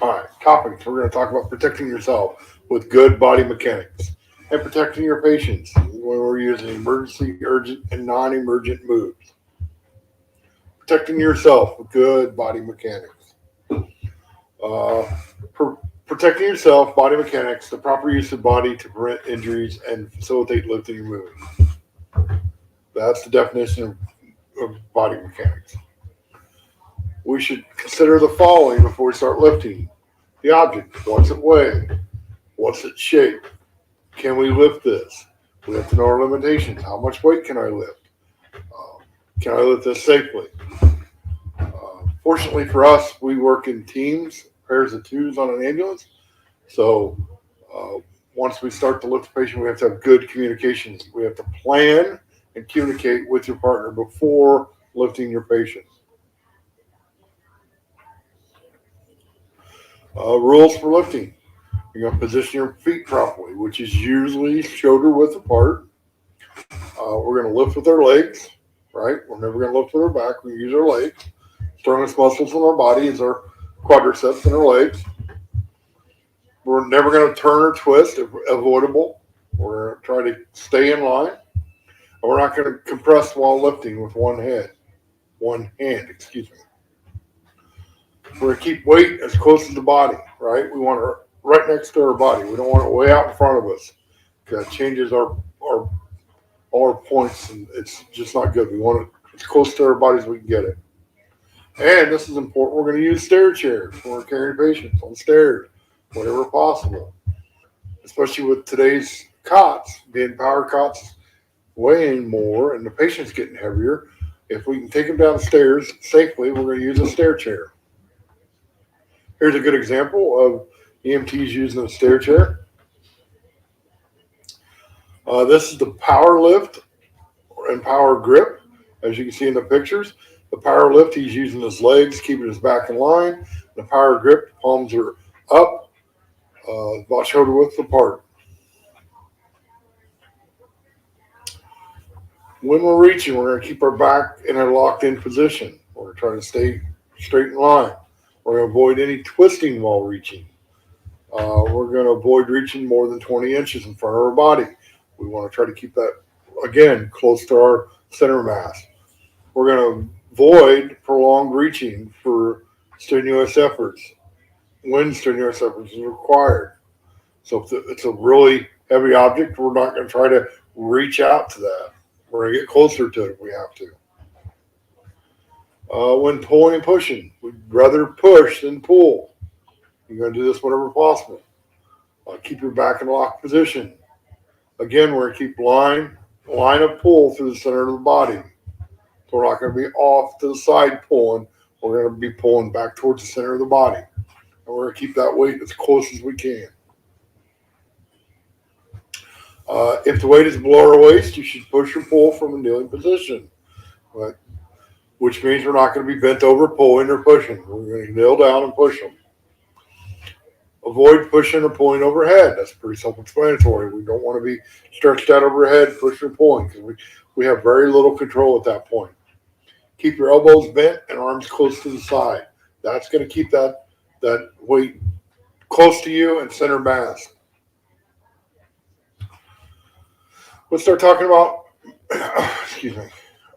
All right, topics. We're going to talk about protecting yourself with good body mechanics and protecting your patients when we're using emergency, urgent, and non-emergent moves. Protecting yourself with good body mechanics. Uh, pr- Protecting yourself, body mechanics, the proper use of body to prevent injuries and facilitate lifting and moving. That's the definition of body mechanics. We should consider the following before we start lifting: the object, what's it weigh? What's its shape? Can we lift this? We have to know our limitations. How much weight can I lift? Can I lift this safely? Fortunately for us, we work in teams, pairs of twos on an ambulance. So uh, once we start to lift the patient, we have to have good communications. We have to plan and communicate with your partner before lifting your patient. Rules for lifting. You're going to position your feet properly, which is usually shoulder width apart. We're going to lift with our legs, right? We're never going to lift with our back. We use our legs. Strongest muscles in our body is our quadriceps and our legs. We're never going to turn or twist, if avoidable. We're going to try to stay in line. And we're not going to compress while lifting with one hand, excuse me. We're going to keep weight as close to the body, right? We want it right next to our body. We don't want it way out in front of us. That changes our points, and it's just not good. We want it as close to our body as we can get it. And this is important. We're going to use stair chairs when we're carrying patients on stairs whenever possible, especially with today's cots being power cots, weighing more, and the patient's getting heavier. If we can take them down the stairs safely, we're going to use a stair chair. Here's a good example of EMTs using a stair chair. This is the power lift and power grip. As you can see in the pictures, the power lift, he's using his legs, keeping his back in line. The power grip, palms are up, about shoulder width apart. When we're reaching, we're going to keep our back in a locked in position. We're going to try to stay straight in line. We're going to avoid any twisting while reaching. We're going to avoid reaching more than 20 inches in front of our body. We want to try to keep that, again, close to our center mass. We're going to avoid prolonged reaching for strenuous efforts when strenuous efforts is required. So if it's a really heavy object, we're not going to try to reach out to that. We're going to get closer to it if we have to. When pulling and pushing, we'd rather push than pull. You're going to do this whenever possible. Keep your back in locked position. Again, we're going to keep line of pull through the center of the body. So we're not going to be off to the side pulling. We're going to be pulling back towards the center of the body. And we're going to keep that weight as close as we can. If the weight is below our waist, you should push or pull from a kneeling position, right? Which means we're not going to be bent over pulling or pushing. We're going to kneel down and push them. Avoid pushing or pulling overhead. That's pretty self-explanatory. We don't want to be stretched out overhead, pushing or pulling, because we have very little control at that point. Keep your elbows bent and arms close to the side. That's going to keep that weight close to you and center mass. Let's start talking about, excuse me,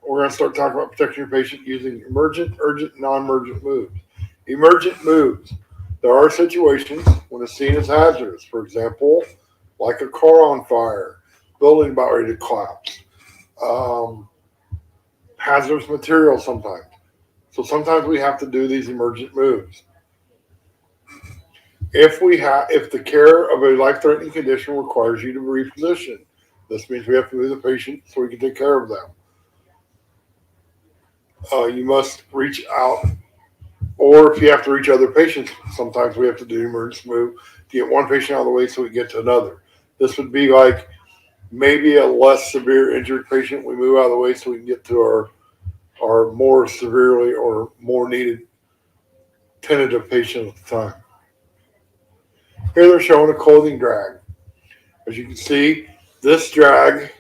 we're going to start talking about protecting your patient using emergent, urgent, non-emergent moves. Emergent moves. There are situations when a scene is hazardous. For example, like a car on fire, building about ready to collapse, um, hazardous material sometimes. So sometimes we have to do these emergent moves. If the care of a life-threatening condition requires you to reposition, this means we have to move the patient so we can take care of them. You must reach out, or if you have to reach other patients, sometimes we have to do an emergency move to get one patient out of the way so we get to another. This would be like maybe a less severe injured patient. We move out of the way so we can get to our more severely or more needed tentative patient at the time. Here they're showing a clothing drag. As you can see, this drag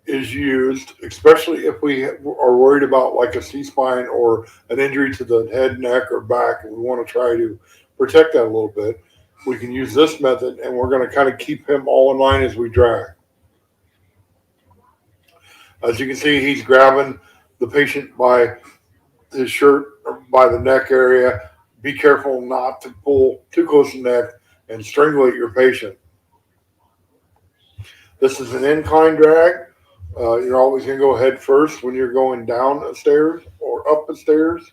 is used, especially if we are worried about like a C-spine or an injury to the head, neck, or back, and we want to try to protect that a little bit. We can use this method, and we're going to kind of keep him all in line as we drag. As you can see, he's grabbing the patient by his shirt or by the neck area. Be careful not to pull too close to the neck and strangulate your patient. This is an incline drag. You're always going to go head first when you're going down a stairs or up the stairs.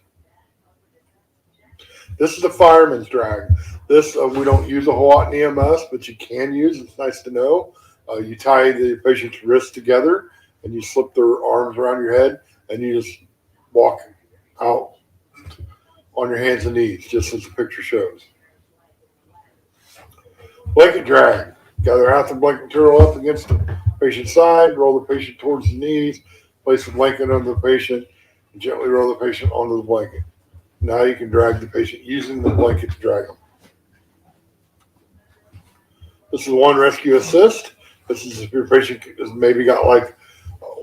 This is the fireman's drag. This we don't use a whole lot in EMS, but you can use. It's nice to know. You tie the patient's wrists together and you slip their arms around your head and you just walk out on your hands and knees, just as the picture shows. Blanket drag. Gather half the blanket material up against the patient's side, roll the patient towards the knees, place the blanket under the patient, and gently roll the patient onto the blanket. Now you can drag the patient using the blanket to drag them. This is one rescue assist. This is if your patient has maybe got like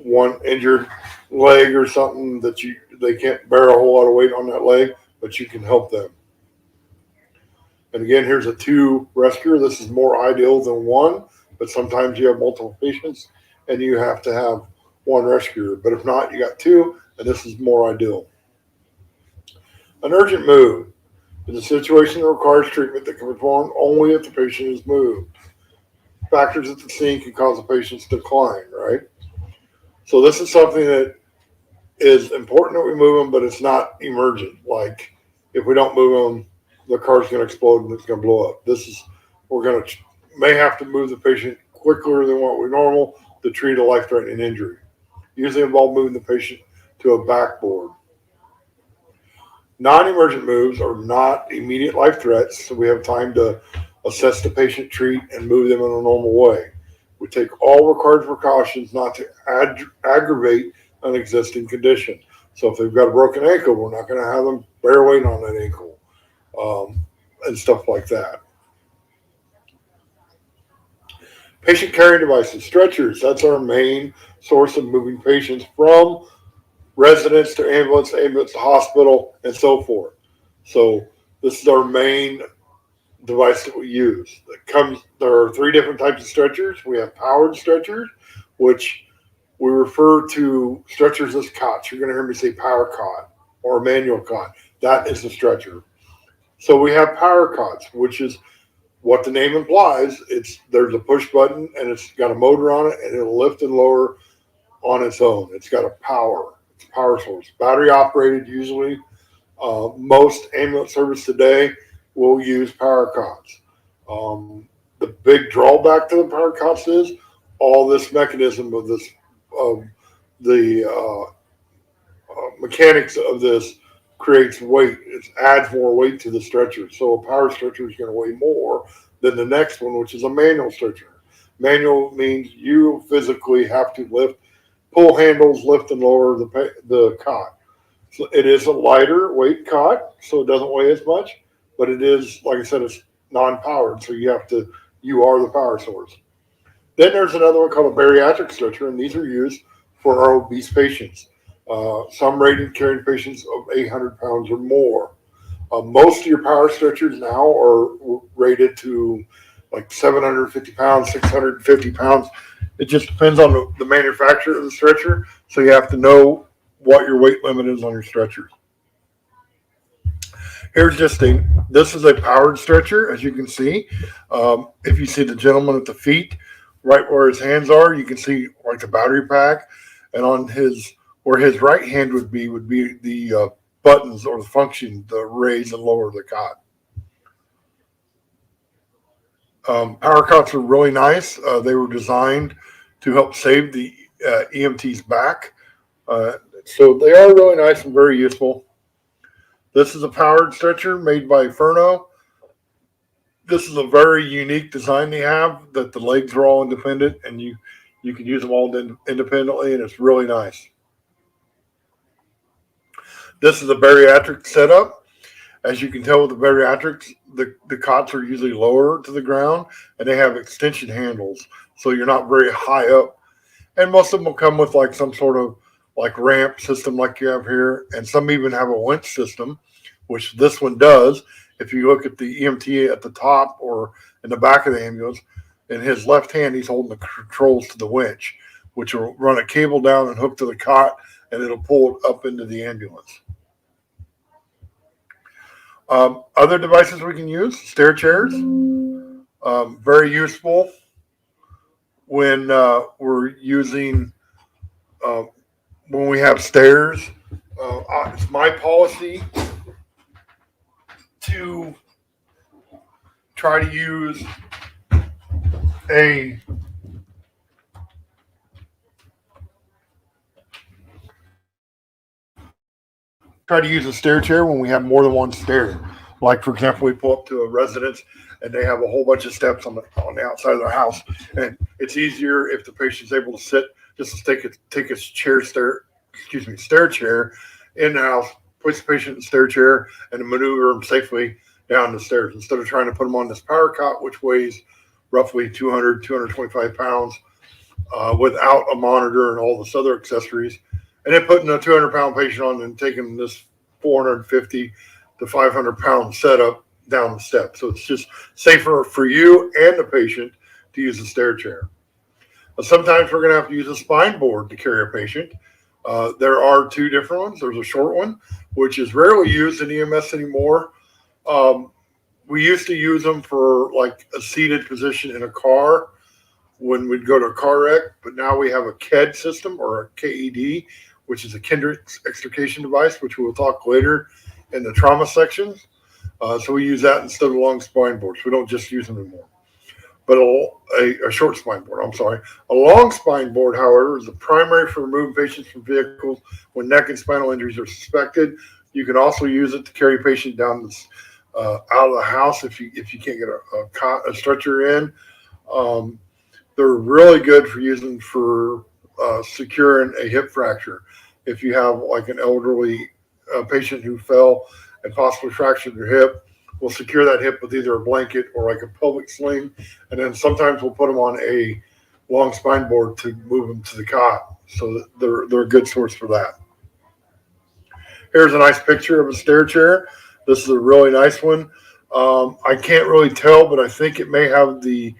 one injured leg or something that they can't bear a whole lot of weight on that leg, but you can help them. And again, here's a 2 rescuer. This is more ideal than 1, but sometimes you have multiple patients and you have to have 1 rescuer. But if not, you got 2, and this is more ideal. An urgent move is a situation that requires treatment that can be performed only if the patient is moved. Factors at the scene can cause the patient's decline, right? So this is something that is important that we move them, but it's not emergent. Like if we don't move them, the car's going to explode and it's going to blow up. We're going to may have to move the patient quicker than what we normal to treat a life-threatening injury. Usually involve moving the patient to a backboard. Non-emergent moves are not immediate life threats, so we have time to assess the patient, treat, and move them in a normal way. We take all required precautions not to aggravate an existing condition. So if they've got a broken ankle, we're not going to have them bear weight on that ankle. And stuff like that. Patient carrying devices, stretchers. That's our main source of moving patients from residence to ambulance to hospital, and so forth. So this is our main device that we use. There are 3 different types of stretchers. We have powered stretchers, which we refer to stretchers as cots. You're going to hear me say power cot or manual cot. That is the stretcher. So we have power cots, which is what the name implies. There's a push button and it's got a motor on it and it'll lift and lower on its own. It's got a power source, battery operated usually. Most ambulance service today will use power cots. The big drawback to the power cots is all this mechanism of the mechanics of this creates weight. It adds more weight to the stretcher. So a power stretcher is going to weigh more than the next one, which is a manual stretcher. Manual means you physically have to pull handles, lift and lower the cot. So it is a lighter weight cot, so it doesn't weigh as much, but it is, like I said, it's non-powered, so you are the power source. Then there's another one called a bariatric stretcher, and these are used for our obese patients. Some rated carrying patients of 800 pounds or more. Most of your power stretchers now are rated to like 750 pounds, 650 pounds. It just depends on the manufacturer of the stretcher. So you have to know what your weight limit is on your stretchers. This is a powered stretcher, as you can see. If you see the gentleman at the feet, right where his hands are, you can see like the battery pack, and on where his right hand would be the buttons or the function to raise and lower the cot. Power cots are really nice. They were designed to help save the EMT's back. So they are really nice and very useful. This is a powered stretcher made by Furno. This is a very unique design they have, that the legs are all independent and you can use them all independently, and it's really nice. This is a bariatric setup. As you can tell with the bariatrics, the cots are usually lower to the ground and they have extension handles, so you're not very high up. And most of them will come with like some sort of like ramp system like you have here, and some even have a winch system, which this one does. If you look at the EMT at the top or in the back of the ambulance, in his left hand he's holding the controls to the winch, which will run a cable down and hook to the cot, and it'll pull it up into the ambulance. Other devices we can use, stair chairs, very useful when we're using uh, when we have stairs. It's my policy to try to use a stair chair when we have more than one stair. Like for example, we pull up to a residence and they have a whole bunch of steps on the outside of their house, and it's easier if the patient's able to sit just to take a stair chair in the house, push the patient in the stair chair, and maneuver them safely down the stairs instead of trying to put them on this power cot, which weighs roughly 225 pounds without a monitor and all this other accessories, and then putting a 200-pound patient on and taking this 450 to 500-pound setup down the steps. So it's just safer for you and the patient to use a stair chair. Sometimes we're going to have to use a spine board to carry a patient. There are two different ones. There's a short one, which is rarely used in EMS anymore. We used to use them for like a seated position in a car when we'd go to a car wreck, but now we have a KED system or a KED, which is a kindred extrication device, which we'll talk later in the trauma sections. So we use that instead of long spine boards. We don't just use them anymore. But a short spine board, I'm sorry. A long spine board, however, is the primary for removing patients from vehicles when neck and spinal injuries are suspected. You can also use it to carry a patient down this, out of the house if you can't get a stretcher in. They're really good for using for securing a hip fracture. If you have like an elderly patient who fell and possibly fractured their hip, we'll secure that hip with either a blanket or like a pelvic sling, and then sometimes we'll put them on a long spine board to move them to the cot. So they're a good source for that. Here's a nice picture of a stair chair. This is a really nice one. I can't really tell, but I think it may have the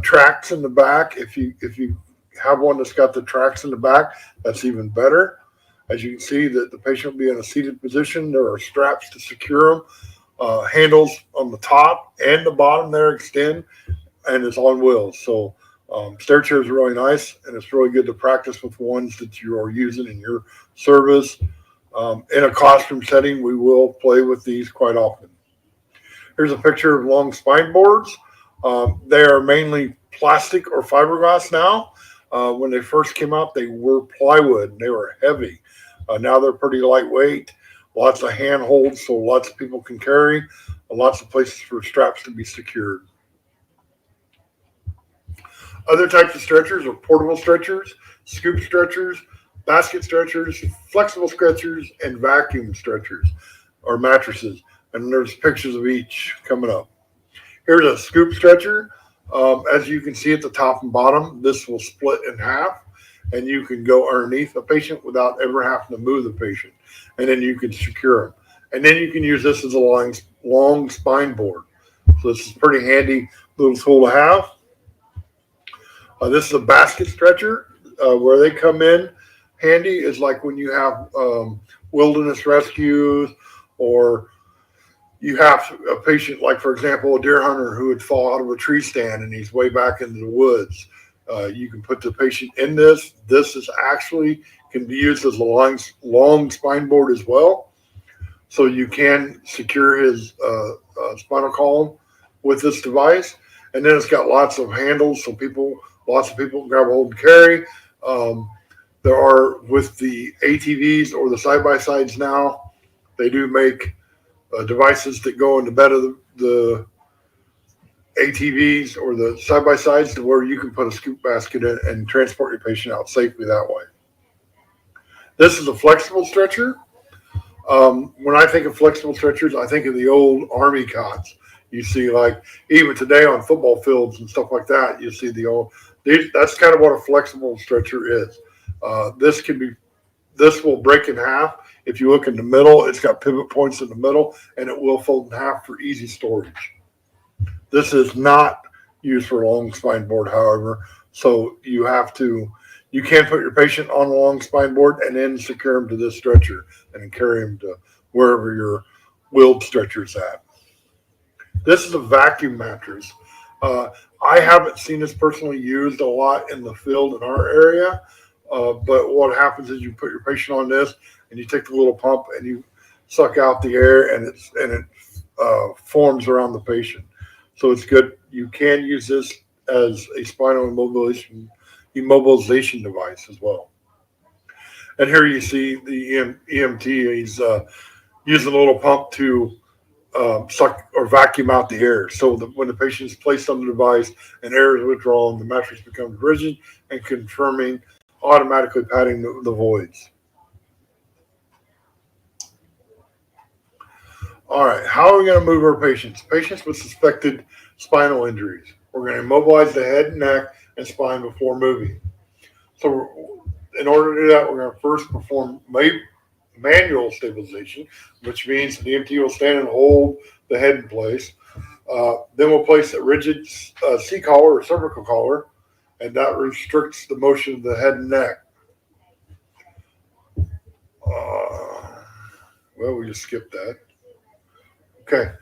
tracks in the back. If you have one that's got the tracks in the back, that's even better. As you can see, that the patient will be in a seated position. There are straps to secure them. Handles on the top and the bottom there extend, and it's on wheels. So stair chairs are really nice, and it's really good to practice with ones that you are using in your service. In a classroom setting, we will play with these quite often. Here's a picture of long spine boards. They are mainly plastic or fiberglass now. When they first came out, they were plywood. They were heavy. Now they're pretty lightweight. Lots of handholds, so lots of people can carry. Lots of places for straps to be secured. Other types of stretchers are portable stretchers, scoop stretchers, basket stretchers, flexible stretchers, and vacuum stretchers or mattresses. And there's pictures of each coming up. Here's a scoop stretcher. As you can see at the top and bottom, this will split in half, and you can go underneath a patient without ever having to move the patient. And then you can secure them. And then you can use this as a long spine board. So this is a pretty handy little tool to have. This is a basket stretcher. Where they come in handy is like when you have wilderness rescues, or you have a patient, like for example, a deer hunter who would fall out of a tree stand and he's way back into the woods. You can put the patient in this. This is actually can be used as a long spine board as well. So you can secure his spinal column with this device. And then it's got lots of handles, so lots of people can grab, hold, and carry. There are, with the ATVs or the side-by-sides now, they do make devices that go in the bed of the ATVs or the side-by-sides to where you can put a scoop basket in and transport your patient out safely that way. This is a flexible stretcher. When I think of flexible stretchers, I think of the old Army cots. You see, like even today on football fields and stuff like that, you see the That's kind of what a flexible stretcher is. This can be this will break in half. If you look in the middle, it's got pivot points in the middle, and it will fold in half for easy storage. This is not used for a long spine board, however. So you can put your patient on a long spine board and then secure them to this stretcher and then carry them to wherever your wheeled stretcher is at. This is a vacuum mattress. Uh, I haven't seen this personally used a lot in the field in our area, but what happens is you put your patient on this and you take the little pump and you suck out the air and it forms around the patient. So it's good. You can use this as a spinal immobilization device as well. And here you see the EMT. He's using a little pump to suck or vacuum out the air. So when the patient is placed on the device and air is withdrawn, the mattress becomes rigid and confirming, automatically padding the voids. All right, how are we going to move our patients? Patients with suspected spinal injuries. We're going to immobilize the head, neck, and spine before moving. So in order to do that, we're going to first perform manual stabilization, which means the EMT will stand and hold the head in place. Then we'll place a rigid C-collar or cervical collar, and that restricts the motion of the head and neck. Well, we just skipped that. Okay.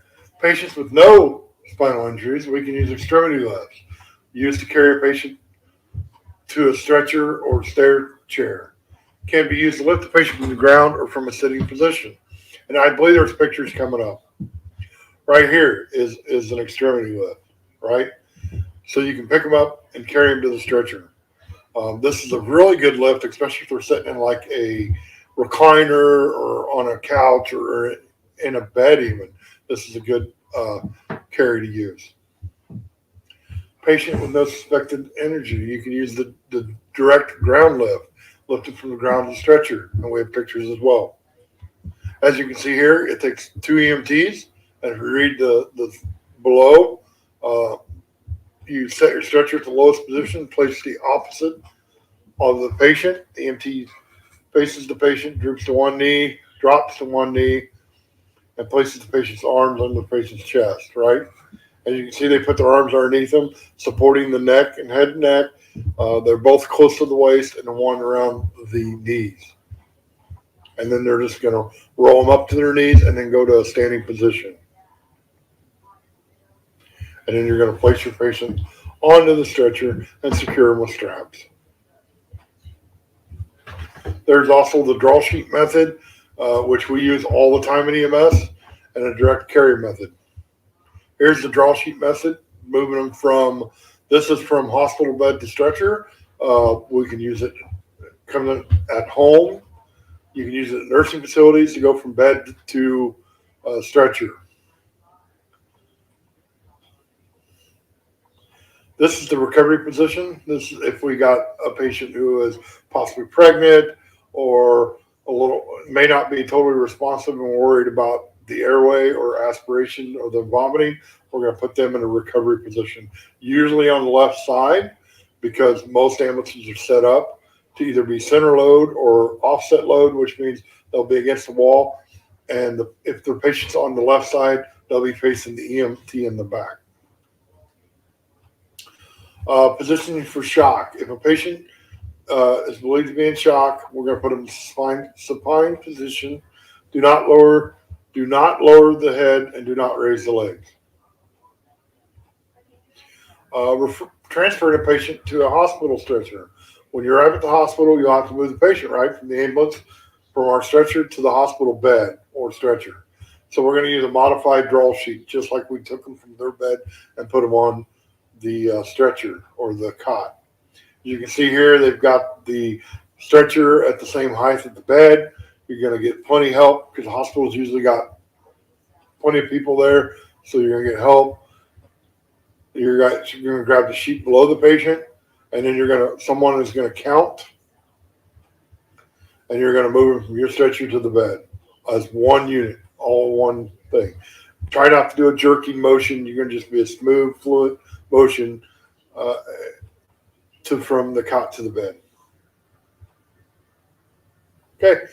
Patients with no spinal injuries, we can use extremity lifts used to carry a patient to a stretcher or stair chair. Can be used to lift the patient from the ground or from a sitting position. And I believe there's pictures coming up. Right here is an extremity lift, right? So you can pick them up and carry them to the stretcher. This is a really good lift, especially if they're sitting in like a recliner or on a couch or in a bed even. This is a good carry to use. Patient with no suspected injury, you can use the direct ground lift, lifted from the ground to the stretcher, and we have pictures as well. As you can see here, it takes 2 EMTs, and if you read the below, you set your stretcher at the lowest position, place the opposite of the patient. The EMT faces the patient, droops to one knee, drops to one knee, and places the patient's arms on the patient's chest, right? As you can see, they put their arms underneath them, supporting the neck and head and neck. They're both close to the waist and the one around the knees. And then they're just going to roll them up to their knees and then go to a standing position. And then you're going to place your patient onto the stretcher and secure them with straps. There's also the draw sheet method, which we use all the time in EMS, and a direct carry method. Here's the draw sheet method, moving them from, this is from hospital bed to stretcher. We can use it coming at home. You can use it at nursing facilities to go from bed to stretcher. This is the recovery position. This is if we got a patient who is possibly pregnant or may not be totally responsive and worried about the airway or aspiration or the vomiting, we're going to put them in a recovery position, usually on the left side, because most ambulances are set up to either be center load or offset load, which means they'll be against the wall. And if the patient's on the left side, they'll be facing the EMT in the back. Positioning for shock. If a patient is believed to be in shock, we're going to put them in supine position. Do not lower the head and do not raise the legs. Transferring a patient to a hospital stretcher. When you arrive at the hospital, you'll have to move the patient, right, from the ambulance, from our stretcher to the hospital bed or stretcher. So we're going to use a modified draw sheet, just like we took them from their bed and put them on the stretcher or the cot. You can see here they've got the stretcher at the same height as the bed. You're going to get plenty of help because the hospital's usually got plenty of people there, so you're going to get help. You're going to grab the sheet below the patient, and then someone is going to count, and you're going to move them from your stretcher to the bed as one unit, all one thing. Try not to do a jerking motion. You're going to just be a smooth, fluid motion. from the cot to the bed. Okay,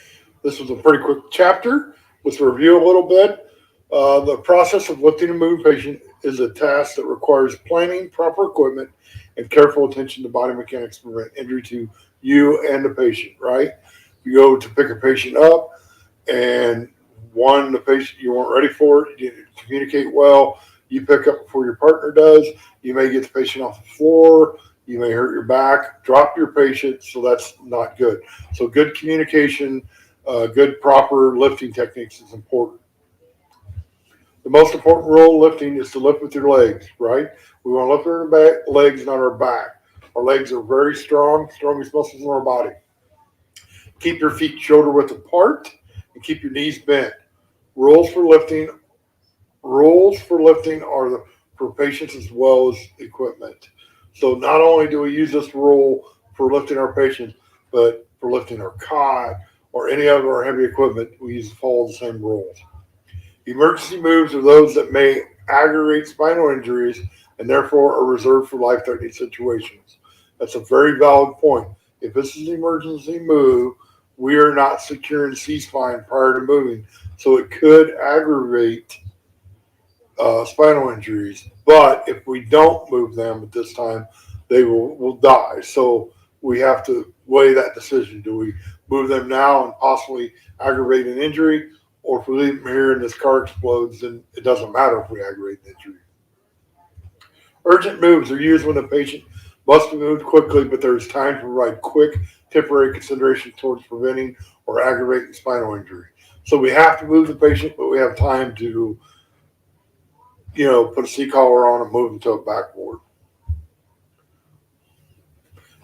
this was a pretty quick chapter. Let's review a little bit. The process of lifting and moving a patient is a task that requires planning, proper equipment, and careful attention to body mechanics to prevent injury to you and the patient, right? You go to pick a patient up, and the patient you weren't ready for it, you didn't communicate well, you pick up before your partner does, you may get the patient off the floor, you may hurt your back, drop your patient, so that's not good. So good communication, good proper lifting techniques is important. The most important rule of lifting is to lift with your legs, right? We want to lift our legs, not our back. Our legs are very strong, strongest muscles in our body. Keep your feet shoulder width apart and keep your knees bent. Rules for lifting are for patients as well as equipment. So not only do we use this rule for lifting our patients, but for lifting our cot or any of our heavy equipment, we follow the same rules. Emergency moves are those that may aggravate spinal injuries and therefore are reserved for life-threatening situations. That's a very valid point. If this is an emergency move, we are not securing C-spine prior to moving, so it could aggravate spinal injuries. But if we don't move them at this time, they will die. So we have to weigh that decision. Do we move them now and possibly aggravate an injury? Or if we leave them here and this car explodes, then it doesn't matter if we aggravate an injury. Urgent moves are used when the patient must be moved quickly, but there is time to provide quick temporary consideration towards preventing or aggravating spinal injury. So we have to move the patient, but we have time to, put a C-collar on and move them to a backboard.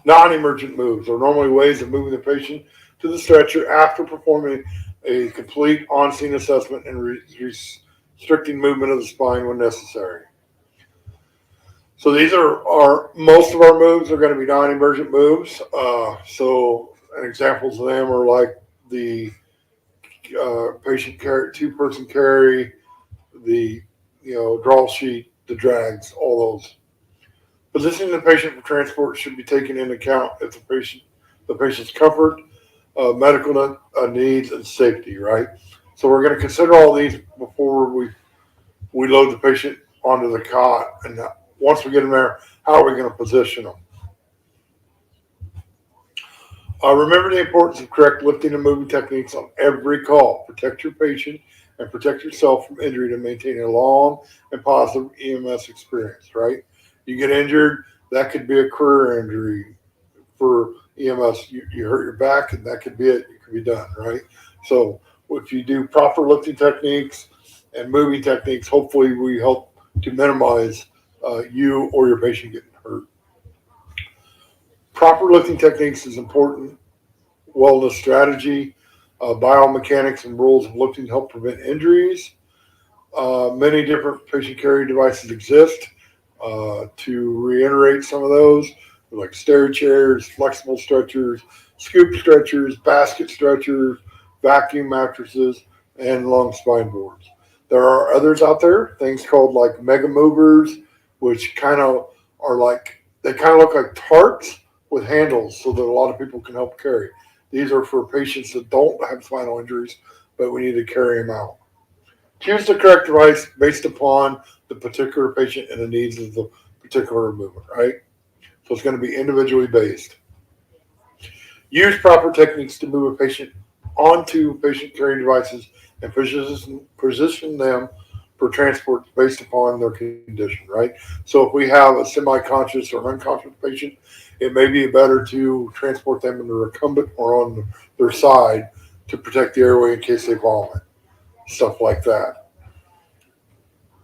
Non-emergent moves are normally ways of moving the patient to the stretcher after performing a complete on-scene assessment and restricting movement of the spine when necessary. So these are most of our moves are going to be non-emergent moves. So examples of them are like the patient carry, two-person carry, the draw sheet, the drags, all those. Positioning the patient for transport should be taken into account if the patient's comfort, medical needs, and safety, right? So we're going to consider all these before we load the patient onto the cot. And once we get them there, how are we going to position them? Remember the importance of correct lifting and moving techniques on every call. Protect your patient and protect yourself from injury to maintain a long and positive EMS experience, right? You get injured, that could be a career injury for EMS. You hurt your back, and that could be it. You could be done, right? So if you do proper lifting techniques and moving techniques, hopefully we help to minimize you or your patient getting hurt. Proper lifting techniques is important wellness strategy. Biomechanics and rules of lifting help prevent injuries. Many different patient carry devices exist. To reiterate some of those, like stair chairs, flexible stretchers, scoop stretchers, basket stretchers, vacuum mattresses, and long spine boards. There are others out there, things called like mega movers, which kind of are like, they kind of look like tarps with handles so that a lot of people can help carry. These are for patients that don't have spinal injuries, but we need to carry them out. Choose the correct device based upon the particular patient and the needs of the particular movement, right? So it's going to be individually based. Use proper techniques to move a patient onto patient carrying devices and position them for transport based upon their condition, right? So if we have a semi-conscious or unconscious patient, it may be better to transport them in the recumbent or on their side to protect the airway in case they vomit, stuff like that.